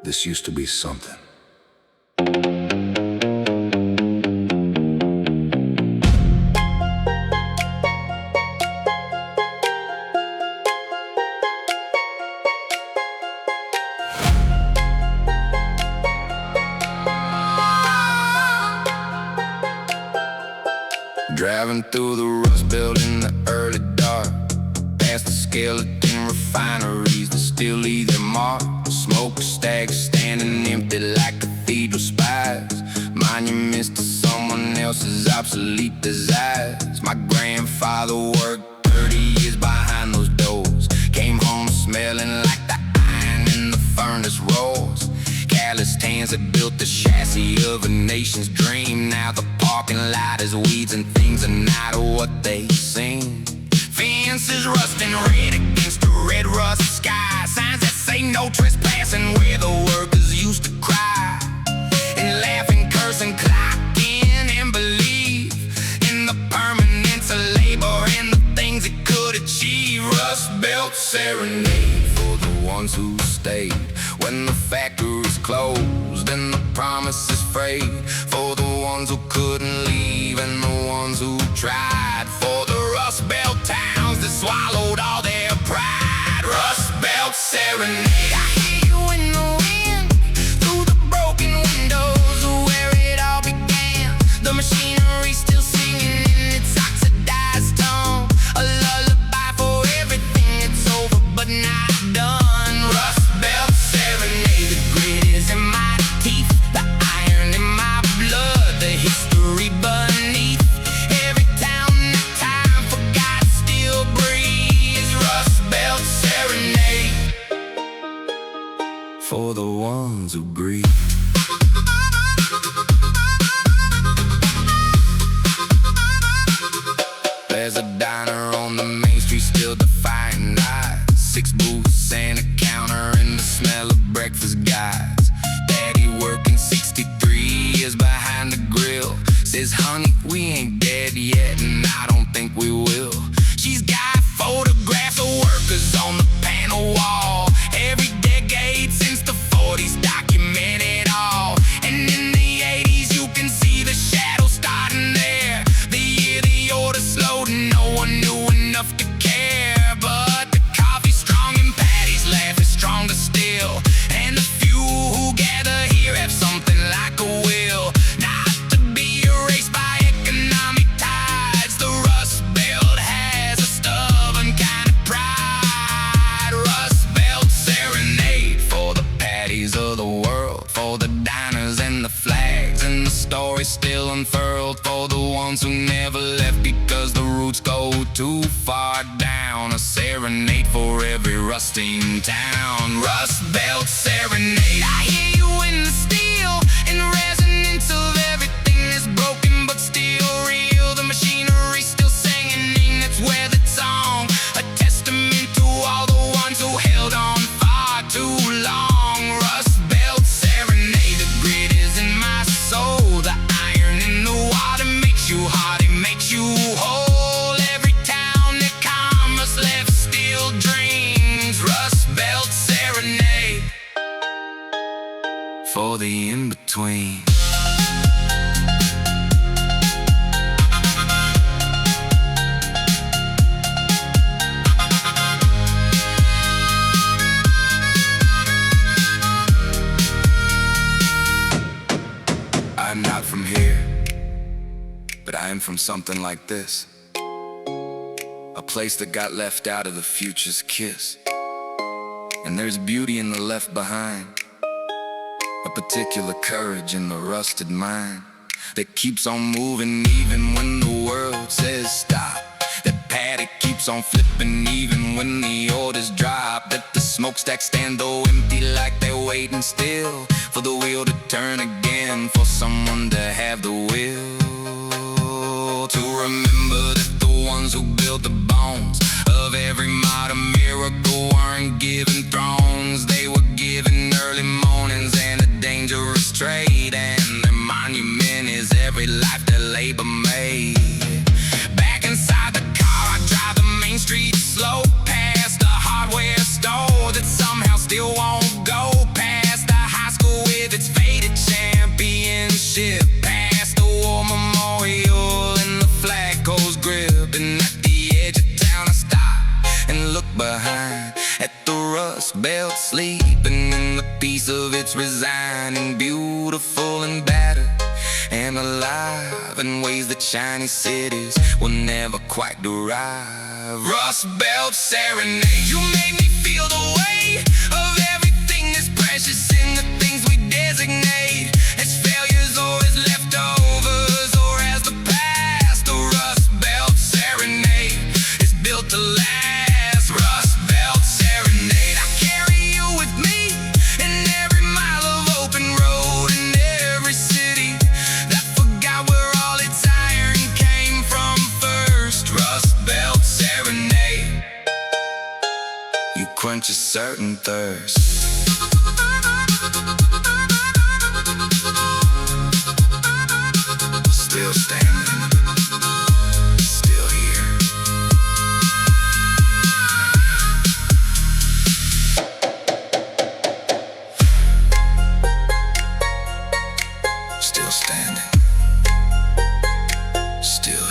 this used to be something. Driving through the Rust Belt in the early dark, past the skeleton refineries that still leave their mark. Smokestacks standing empty like cathedral spires, monuments to someone else's obsolete desires. My grandfather worked 30 years behind those doors, came home smelling like the iron in the furnace roars. Calloused hands that built the chassis of a nation's dream. Now the parking lot is weeds and things are not what they seem. Fences rusting red against a red rust sky, signs that say no trespassing where the workers used to cry and laugh and curse and clock in and believe in the permanence of labor and the things it could achieve. Rust Belt Serenade for the ones who stayed when the factories closed and the promises frayed, for the ones who couldn't leave and the ones who tried, for the Rust Belt towns that swallowed all their pride. Rust Belt Serenade, I hear you in the wind, through the broken windows where it all began. The machinery still singing in its oxidized tone, a lullaby for everything that's over but not done. Rust Belt Serenade, the grit is in my teeth, the iron in my blood, the history beneath every town that time forgot still breathes. Rust Belt Serenade for the ones who breathe. There's a diner on the main street still defying odds, 6 booths and a counter and the smell of breakfast guys. Daddy working 63 years behind the grill, says honey we ain't dead yet and I don't think we will. She's got photographs of workers on the panel wall, every decade since the 40s document it all. And in the 80s you can see the shadows starting there, the year the order slowed and no one knew enough to care. But the coffee's strong and Patty's laugh is stronger still, and the few who gather here have something like a will, not to be erased by economic tides. The Rust Belt has a stubborn kind of pride. Rust Belt Serenade for the Patties of the world, for the diners and the flags and the stories still unfurled, for the ones who never left because the roots go too far down. A serenade for every rusting town. Rust Belt Serenade, I hear you in the steel and resonance of everything that's broken but still real. The machinery still singing, that's where the song, a testament to all the ones who held on far too long. Rust Belt Serenade, the grit is in my soul, the iron in the water makes you hard, it makes you whole. Every town that commerce left still dreams. Rust Belt Serenade for the in-between. I'm not from here, but I am from something like this, a place that got left out of the future's kiss. And there's beauty in the left behind, a particular courage in the rusted mind that keeps on moving even when the world says stop. That paddock keeps on flipping even when the orders drop. That the smokestacks stand though empty like they're waiting still for the wheel to turn again, for someone to have the will to remember that the ones who built the bones of every modern miracle weren't given thrones. They were given early mornings and a dangerous trade, and their monument is every life that labor made. Back inside the car I drive the main street slow, past the hardware store that somehow still won't go, past the high Belt, sleeping in the peace of its resigning, beautiful and battered and alive in ways that shiny cities will never quite derive. Rust Belt Serenade, you made me feel the weight of everything that's precious in the things we designate as failures or as leftovers or as the past. The Rust Belt Serenade is built to last. Rust Belt Serenade, I carry you with me in every mile of open road, in every city that forgot where all its iron came from first. Rust Belt Serenade, you quench a certain thirst. Still standing, still here. Still standing, still